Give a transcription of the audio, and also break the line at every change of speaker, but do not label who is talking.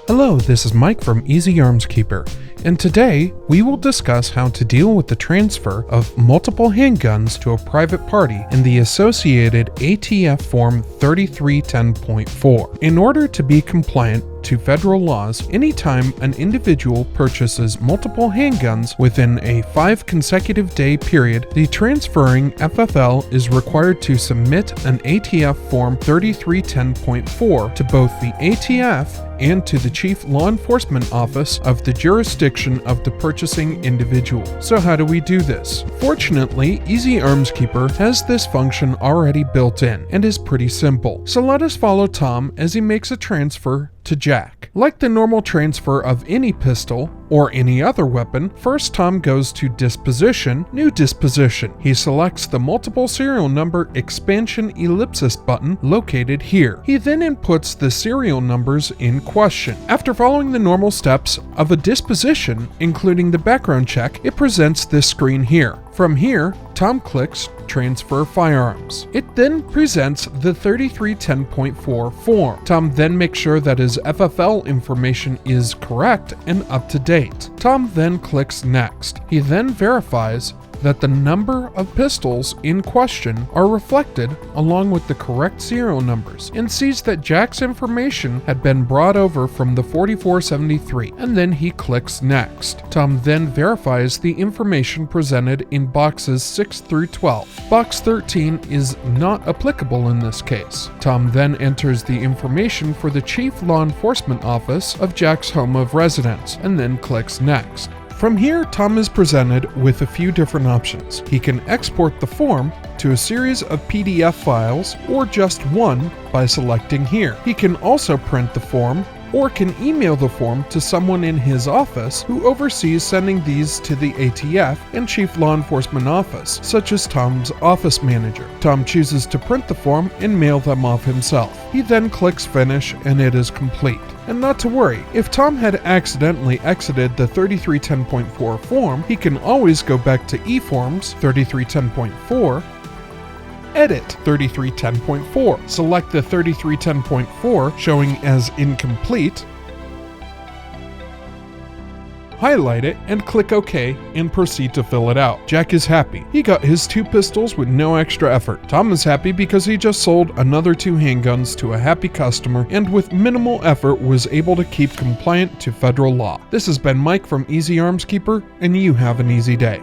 Hello, this is Mike from Easy Arms Keeper, and today we will discuss how to deal with the transfer of multiple handguns to a private party in the associated ATF Form 3310.4. In order to be compliant to federal laws, anytime an individual purchases multiple handguns within a 5 consecutive day period, the transferring FFL is required to submit an ATF Form 3310.4 to both the ATF and to the Chief Law Enforcement Office of the jurisdiction of the purchasing individual. So how do we do this? Fortunately, Easy Arms Keeper has this function already built in and is pretty simple. So let us follow Tom as he makes a transfer to Jack. Like the normal transfer of any pistol or any other weapon, first Tom goes to Disposition, New Disposition. He selects the multiple serial number expansion ellipsis button located here. He then inputs the serial numbers in question. After following the normal steps of a disposition, including the background check, it presents this screen here. From here, Tom clicks Transfer Firearms. It then presents the 3310.4 form. Tom then makes sure that his FFL information is correct and up to date. Tom then clicks Next. He then verifies that the number of pistols in question are reflected along with the correct serial numbers, and sees that Jack's information had been brought over from the 4473, and then he clicks Next. Tom then verifies the information presented in boxes 6 through 12. Box 13 is not applicable in this case. Tom then enters the information for the Chief Law Enforcement Office of Jack's home of residence, and then clicks Next. From here, Tom is presented with a few different options. He can export the form to a series of PDF files or just one by selecting here. He can also print the form or can email the form to someone in his office who oversees sending these to the ATF and Chief Law Enforcement Office, such as Tom's office manager. Tom chooses to print the form and mail them off himself. He then clicks Finish and it is complete. And not to worry, if Tom had accidentally exited the 3310.4 form, he can always go back to eForms 3310.4, edit 3310.4, select the 3310.4 showing as incomplete, highlight it, and click OK and proceed to fill it out. Jack is happy. He got his 2 pistols with no extra effort. Tom is happy because he just sold another 2 handguns to a happy customer and with minimal effort was able to keep compliant to federal law. This has been Mike from Easy Arms Keeper, and you have an easy day.